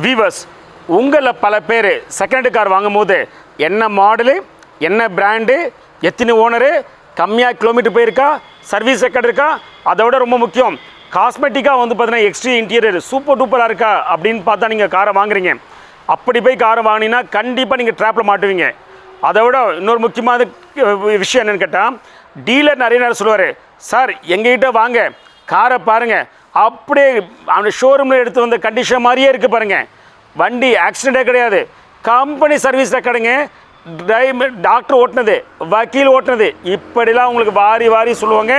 Viewers, உங்களில் பல பேர் செகண்ட் கார் வாங்கும்போது என்ன மாடலு, என்ன பிராண்டு, எத்தனை ஓனரு, கம்மியாக கிலோமீட்டர் போயிருக்கா, சர்வீஸ் ரெக்கார்டு இருக்கா, அதை விட ரொம்ப முக்கியம் காஸ்மெட்டிக்காக வந்து பார்த்தீங்கன்னா எக்ஸ்ட்ரீ இன்டீரியர் சூப்பர் டூப்பராக இருக்கா அப்படின்னு பார்த்தா நீங்கள் காரை வாங்குறீங்க. அப்படி போய் காரை வாங்கினீங்கன்னா கண்டிப்பாக நீங்கள் ட்ராப்பில் மாட்டுவீங்க. அதை விட இன்னொரு முக்கியமான விஷயம் என்னென்னு கேட்டால், டீலர் நிறைய நேரம் சொல்லுவார், சார் எங்ககிட்ட வாங்க காரை பாருங்கள், அப்படியே அந்த ஷோரூமில் எடுத்து வந்த கண்டிஷன் மாதிரியே இருக்குது பாருங்கள், வண்டி ஆக்சிடெண்ட்டே கிடையாது, கம்பெனி சர்வீஸ் ரெக்கார்டுங்க, டாக்டர் ஓட்டினது, வக்கீல் ஓட்டினது, இப்படிலாம் உங்களுக்கு வாரி வாரி சொல்லுவாங்க.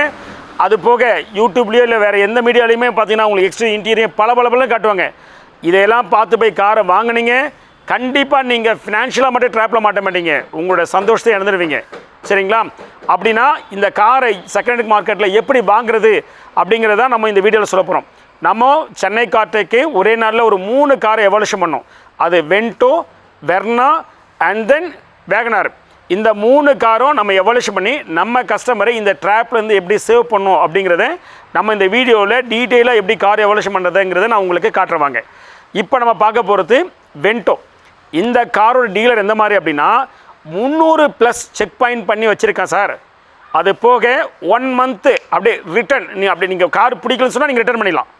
அது போக யூடியூப்லேயோ இல்லை வேறு எந்த மீடியாலையுமே பார்த்தீங்கன்னா உங்களுக்கு எக்ஸ்ட்ரா இன்டீரியர் பல காட்டுவாங்க. இதையெல்லாம் பார்த்து போய் காரை வாங்கினீங்க, கண்டிப்பாக நீங்கள் ஃபினான்ஷியலாக மட்டும் ட்ராப்பில் மாட்ட மாட்டீங்க, உங்களோட சந்தோஷத்தை இழந்துடுவீங்க. சரிங்களா? அப்படின்னா இந்த காரை செகண்ட் மார்க்கெட்டில் எப்படி வாங்குறது அப்படிங்கிறத நம்ம இந்த வீடியோவில் சொல்ல போகிறோம். நம்ம சென்னை கார்டெக்கு ஒரே நாளில் ஒரு 3 காரை எவல்யூஷன் பண்ணோம். அது Vento, Verna and then Wagon R. இந்த 3 காரும் நம்ம எவல்யூஷன் பண்ணி நம்ம கஸ்டமரை இந்த ட்ராப்லேருந்து எப்படி சேவ் பண்ணோம் அப்படிங்கிறத நம்ம இந்த வீடியோவில் டீட்டெயிலாக எப்படி கார் எவல்யூஷன் பண்ணுறதுங்கிறத நான் உங்களுக்கு காட்டுறவாங்க. இப்போ நம்ம பார்க்க போகிறது வென்டோ. இந்த காரோட டீலர் எந்த மாதிரி அப்படின்னா 300+ செக் பாயிண்ட் பண்ணி வச்சுருக்கேன் சார். அது போக 1 மந்த்து அப்படியே ரிட்டர்ன், நீங்கள் கார் பிடிக்கலன்னு சொன்னால் நீங்கள் ரிட்டர்ன் பண்ணிடலாம்,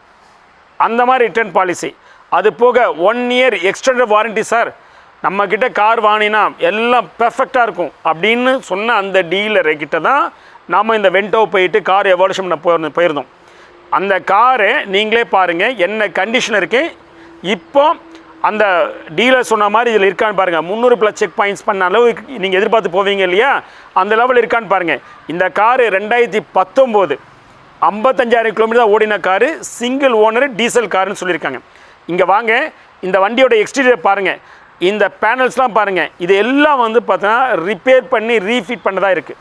அந்த மாதிரி ரிட்டர்ன் பாலிசி. அது போக 1 இயர் எக்ஸ்டெண்டட் வாரண்ட்டி சார், நம்மக்கிட்ட கார் வாங்கினா எல்லாம் பெர்ஃபெக்டாக இருக்கும் அப்படின்னு சொன்ன அந்த டீலர்கிட்ட தான் நாம் இந்த வென்டோ போயிட்டு கார் எவால்யூஷன் பண்ண போயிருந்தோம். அந்த காரை நீங்களே பாருங்கள் என்ன கண்டிஷன் இருக்குது. இப்போ அந்த டீலர் சொன்ன மாதிரி இதில் இருக்கான்னு பாருங்கள். 300+ செக் பாயிண்ட்ஸ் பண்ண அளவு நீங்கள் எதிர்பார்த்து போவீங்க இல்லையா, அந்த லெவல் இருக்கான்னு பாருங்கள். இந்த காரு 2019 55,000 கிலோமீட்டர் தான் ஓடின காரு, சிங்கிள் ஓனர் டீசல் காருன்னு சொல்லியிருக்காங்க. இங்கே வாங்க, இந்த வண்டியோட எக்ஸ்டீரியர் பாருங்கள், இந்த பேனல்ஸ்லாம் பாருங்கள், இது எல்லாம் வந்து பார்த்தோன்னா ரிப்பேர் பண்ணி ரீஃபிட் பண்ணதாக இருக்குது.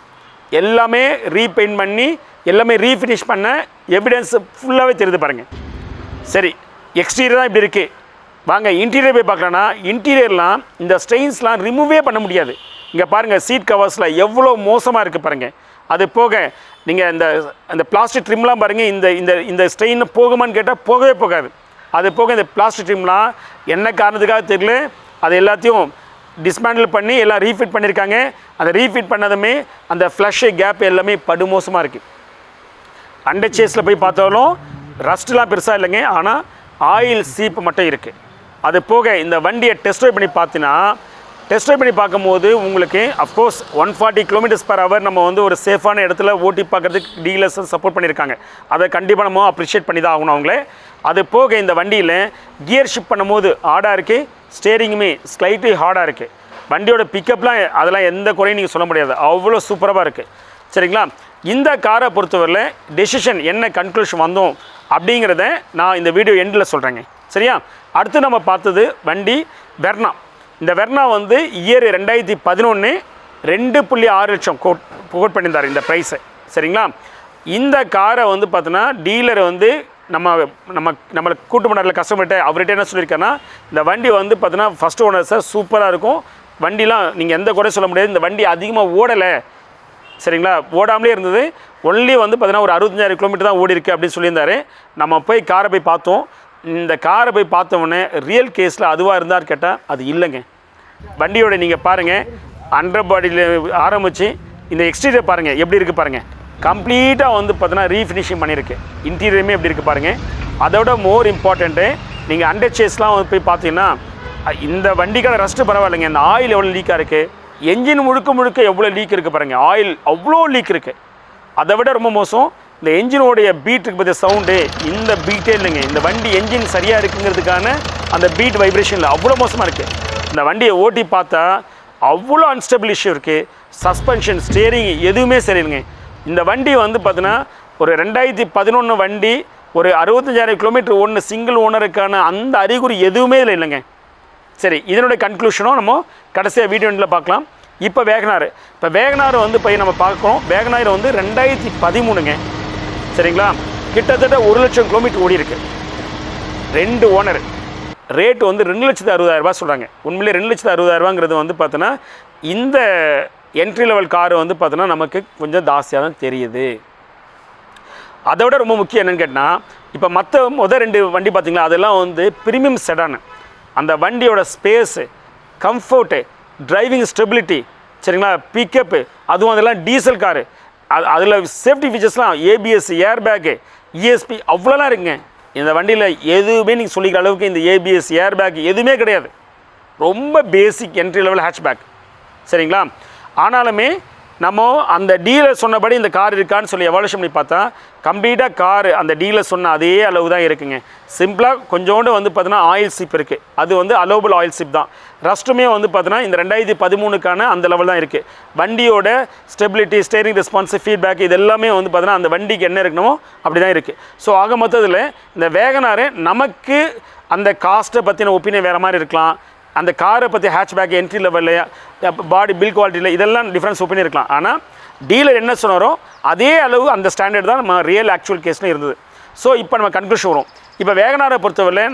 எல்லாமே ரீபெயிண்ட் பண்ணி எல்லாமே ரீஃபினிஷ் பண்ண எவிடன்ஸ் ஃபுல்லாகவே தெரியுது பாருங்கள். சரி, எக்ஸ்டீரியர் தான் இப்படி இருக்குது. வாங்க இன்டீரியர் போய் பார்க்கலான்னா, இன்டீரியர்லாம் இந்த ஸ்டெயின்ஸ்லாம் ரிமூவே பண்ண முடியாது. இங்கே பாருங்கள், சீட் கவர்ஸில் எவ்வளோ மோசமாக இருக்குது பாருங்கள். அது போக நீங்கள் இந்த பிளாஸ்டிக் ட்ரிம்லாம் பாருங்கள், இந்த ஸ்டெயின் போகுமான்னு கேட்டால் போகவே போகாது. அது போக இந்த பிளாஸ்டிக் ட்ரிம்லாம் என்ன காரணத்துக்காக தெரியல, அது எல்லாத்தையும் டிஸ்மேண்டில் பண்ணி எல்லாம் ரீஃபிட் பண்ணியிருக்காங்க. அந்த ரீஃபிட் பண்ணதுமே அந்த ஃப்ளஷ் கேப் எல்லாமே படுமோசமாக இருக்குது. அண்டர் சேஸில் போய் பார்த்தாலும் ரஸ்ட்லாம் பெருசாக இல்லைங்க, ஆனால் ஆயில் சீப்பு மட்டும் இருக்குது. அது போக இந்த வண்டியை டெஸ்ட் ட்ரைவ் பண்ணி பார்த்தீங்கன்னா, டெஸ்ட் ட்ரைவ் பண்ணி பார்க்கும்போது உங்களுக்கு அஃப்கோர்ஸ் 140 km/h நம்ம வந்து ஒரு சேஃபான இடத்துல ஓட்டி பார்க்குறதுக்கு டீலர்ஸ் சப்போர்ட் பண்ணியிருக்காங்க. அதை கண்டிப்பாக நம்ம அப்ரிஷியேட் பண்ணி தான் ஆகணும் அவங்களே. அது போக இந்த வண்டியில் கியர் ஷிஃப்ட் பண்ணும்போது ஹார்டாக இருக்குது, ஸ்டேரிங்குமே ஸ்லைட்லி ஹார்டாக இருக்குது. வண்டியோட பிக்கப்லாம் அதெல்லாம் எந்த குறையும் நீங்கள் சொல்ல முடியாது, அவ்வளோ சூப்பராக இருக்குது. சரிங்களா? இந்த காரை பொறுத்தவரையில் டெசிஷன் என்ன கன்க்ளூஷன் வந்தோம் அப்படிங்கிறத நான் இந்த வீடியோ எண்டில் சொல்கிறேங்க. சரியா? அடுத்து நம்ம பார்த்தது வண்டி வெர்னா. இந்த வெர்னா வந்து இயர் 2011 2.6 லட்சம் கோட் பண்ணியிருந்தார் இந்த ப்ரைஸை. சரிங்களா? இந்த காரை வந்து பார்த்தோன்னா டீலர் வந்து நம்மளை கூட்டு பண்ணாரில் கஸ்டமர்கிட்ட அவர்கிட்ட என்ன சொல்லியிருக்காருன்னா, இந்த வண்டி வந்து பார்த்தோன்னா ஃபஸ்ட் ஓனர் சார் சூப்பராக இருக்கும், வண்டிலாம் நீங்கள் எந்த குறை சொல்ல முடியாது, இந்த வண்டி அதிகமாக ஓடலை. சரிங்களா? ஓடாமலே இருந்தது, ஒன்லி வந்து பார்த்தீங்கன்னா ஒரு 65,000 கிலோமீட்டர் தான் ஓடி இருக்குது அப்படின்னு சொல்லியிருந்தார். நம்ம போய் காரை போய் பார்த்தோம். இந்த காரை போய் பார்த்தோன்னே ரியல் கேஸில் அதுவாக இருந்தார் கேட்டால் அது இல்லைங்க. வண்டியோட நீங்கள் பாருங்கள், அண்டர் பாடியில் ஆரம்பித்து இந்த எக்ஸ்டீரியர் பாருங்கள் எப்படி இருக்குது பாருங்கள், கம்ப்ளீட்டாக வந்து பார்த்தீங்கன்னா ரீஃபினிஷிங் பண்ணியிருக்கு. இன்டீரியருமே எப்படி இருக்குது பாருங்கள். அதோட மோர் இம்பார்ட்டண்ட்டு, நீங்கள் அண்டர் சேஸ்லாம் வந்து போய் பார்த்தீங்கன்னா இந்த வண்டிக்கான ரஸ்ட்டு பரவாயில்லைங்க, இந்த ஆயில் எவ்வளோ லீக்காக இருக்குது, என்ஜின் முழுக்க எவ்வளோ லீக் இருக்குது பாருங்கள், ஆயில் அவ்வளோ லீக் இருக்குது. அதை விட ரொம்ப மோசம், இந்த என்ஜினோடைய பீட்டுக்கு பற்றிய சவுண்டு இந்த பீட்டே இல்லைங்க. இந்த வண்டி என்ஜின் சரியாக இருக்குங்கிறதுக்கான அந்த பீட் வைப்ரேஷனில் அவ்வளோ மோசமாக இருக்குது. இந்த வண்டியை ஓட்டி பார்த்தா அவ்வளோ அன்ஸ்டபிள் இஷ்யூ இருக்குது. சஸ்பென்ஷன், ஸ்டேரிங் எதுவுமே சரியில்லைங்க. இந்த வண்டி வந்து பார்த்தீங்கன்னா ஒரு 2011 வண்டி, ஒரு 65,000 கிலோமீட்டர் ஓடின சிங்கிள் ஓனருக்கான அந்த அறிகுறி எதுவுமே இதில் இல்லைங்க. சரி, இதனுடைய கன்க்ளூஷனும் நம்ம கடைசியாக வீடியோவில் பார்க்கலாம். இப்போ வேகனார் வந்து போய் நம்ம பார்க்குறோம். வேகனார் வந்து 2013ங்க. சரிங்களா? கிட்டத்தட்ட 1 லட்சம் கிலோமீட்டர் ஓடி இருக்குது. 2 ஓனர், ரேட் வந்து 2,60,000 சொல்கிறாங்க. உண்மையிலே 2,60,000 வந்து பார்த்தோன்னா இந்த என்ட்ரி லெவல் கார் வந்து பார்த்தோன்னா நமக்கு கொஞ்சம் ஜாஸ்தியாக தான் தெரியுது. அதை விட ரொம்ப முக்கியம் என்னென்னு கேட்டால், இப்போ மற்ற 2 வண்டி பார்த்திங்களா, அதெல்லாம் வந்து ப்ரீமியம் செடானு. அந்த வண்டியோட ஸ்பேஸு, கம்ஃபர்ட்டு, டிரைவிங் ஸ்டெபிலிட்டி, சரிங்களா, பிக்கப்பு, அதுவும் அதெல்லாம் டீசல் காரு. அதில் சேஃப்டி ஃபீச்சர்ஸ்லாம் ஏபிஎஸ், ஏர் பேக்கு, இஎஸ்பி அவ்வளோலாம் இருக்குங்க. இந்த வண்டியில் எதுவுமே நீங்கள் சொல்லிக்கிற அளவுக்கு இந்த ஏபிஎஸ், ஏர் பேக் எதுவுமே கிடையாது. ரொம்ப பேசிக் என்ட்ரி லெவல் ஹேட்ச்பேக், சரிங்களா. ஆனாலுமே நம்ம அந்த டீலர் சொன்னபடி இந்த கார் இருக்கான்னு சொல்லி எவாலுவேஷன் பண்ணி பார்த்தா கம்ப்ளீட்டாக கார் அந்த டீலர் சொன்ன அதே அளவு தான் இருக்குங்க. சிம்பிளாக கொஞ்சோண்டு வந்து பார்த்தீங்கன்னா ஆயில் சிப் இருக்குது. அது வந்து அலோவபிள் ஆயில் சிப் தான். ரஸ்ட்டுமே வந்து பார்த்தீங்கன்னா இந்த 2013க்கான அந்த லெவல் தான் இருக்குது. வண்டியோட ஸ்டெபிலிட்டி, ஸ்டேரிங் ரெஸ்பான்ஸு, ஃபீட்பேக் இது எல்லாமே வந்து பார்த்தீங்கன்னா அந்த வண்டிக்கு என்ன இருக்கணுமோ அப்படி தான் இருக்குது. ஸோ ஆக மொத்தத்தில் இந்த வேகனார் நமக்கு அந்த காஸ்ட்டை பற்றின ஒப்பீனியன் வேறு மாதிரி இருக்கலாம். அந்த காரை பற்றி ஹேட்ச்பேக், என்ட்ரி லெவலில், பாடி பில் குவாலிட்டியில் இதெல்லாம் டிஃப்ரென்ஸ் ஒப்பீனியன் இருக்கலாம். ஆனால் டீலர் என்ன சொன்னாரோ அதே அளவு அந்த ஸ்டாண்டர்ட் தான் நம்ம ரியல் ஆக்சுவல் கேஸில் இருந்தது. ஸோ இப்போ நம்ம கன்க்ளூஷன் வரும். இப்போ வேகனாரை பொறுத்தவரை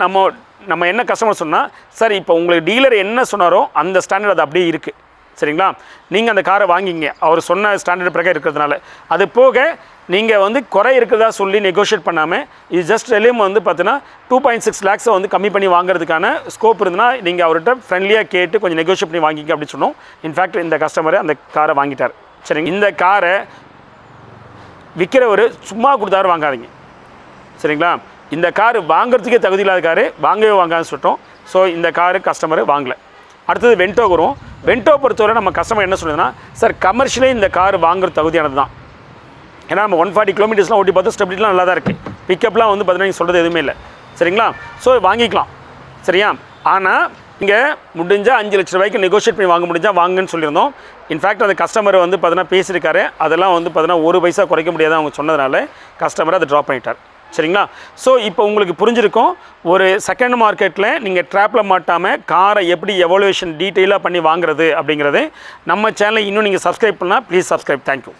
நம்ம என்ன கஸ்டமர் சொன்னால், சார் இப்போ உங்களுக்கு டீலர் என்ன சொன்னாரோ அந்த ஸ்டாண்டர்ட் அது அப்படியே இருக்குது, சரிங்களா. நீங்கள் அந்த காரை வாங்கிங்க அவர் சொன்ன ஸ்டாண்டர்ட் பிரகாரம் இருக்கிறதுனால. அது போக நீங்கள் வந்து குறை இருக்கிறதா சொல்லி நெகோஷியேட் பண்ணாமல் இது ஜஸ்ட் எல்லாம் வந்து பார்த்தீங்கன்னா 2.6 lakhs வந்து கம்மி பண்ணி வாங்குறதுக்கான ஸ்கோப் இருந்ததுன்னா நீங்கள் அவர்கிட்ட ஃப்ரெண்ட்லியாக கேட்டு கொஞ்சம் நெகோஷியேட் பண்ணி வாங்கிக்க அப்படின்னு சொன்னோம். இன்ஃபேக்ட் இந்த கஸ்டமர் அந்த காரை வாங்கிட்டார், சரிங்க. இந்த காரை விற்கிறவர் சும்மா கொடுத்தாரு வாங்காதீங்க, சரிங்களா. இந்த காரு வாங்குறதுக்கே தகுதி இல்லாத காரு, வாங்கவே வாங்காதுன்னு சொல்லிட்டோம். ஸோ இந்த காரு கஸ்டமர் வாங்கலை. அடுத்தது வென்டோ வரும். வென்டோ பொறுத்தவரை நம்ம கஸ்டமர் என்ன சொல்லுதுன்னா, சார் கமர்ஷியலே இந்த கார் வாங்குறது தகுதியானது தான். ஏன்னா நம்ம 140 கிலோமீட்டர்ஸ்லாம் ஓட்டி பார்த்தா ஸ்டெபிலிட்டிலாம் நல்லா தான் இருக்குது. பிக்கப்லாம் வந்து பார்த்தீங்கன்னா நீங்கள் சொல்கிறது எதுவுமே இல்லை, சரிங்களா. ஸோ வாங்கிக்கலாம், சரியா. ஆனால் இங்கே முடிஞ்சால் 5 லட்ச ரூபாய்க்கு நெகோஷியேட் பண்ணி வாங்க முடிஞ்சால் வாங்கன்னு சொல்லியிருந்தோம். இன்ஃபேக்ட் அந்த கஸ்டமர் வந்து பார்த்தீங்கன்னா பேசியிருக்காரு. அதெல்லாம் வந்து பார்த்தீங்கன்னா 1 பைசா குறைக்க முடியாது அவங்க சொன்னதுனால கஸ்டமர் அதை ட்ராப் பண்ணிட்டார், சரிங்களா. ஸோ இப்போ உங்களுக்கு புரிஞ்சிருக்கும் ஒரு செகண்ட் மார்க்கெட்டில் நீங்கள் ட்ராப்பில் மாட்டாமல் காரை எப்படி எவாலுவேஷன் டீட்டெயிலாக பண்ணி வாங்குறது அப்படிங்கிறது. நம்ம சேனலை இன்னும் நீங்கள் சப்ஸ்கிரைப் பண்ணால் ப்ளீஸ் சப்ஸ்கிரைப். தேங்க்யூ.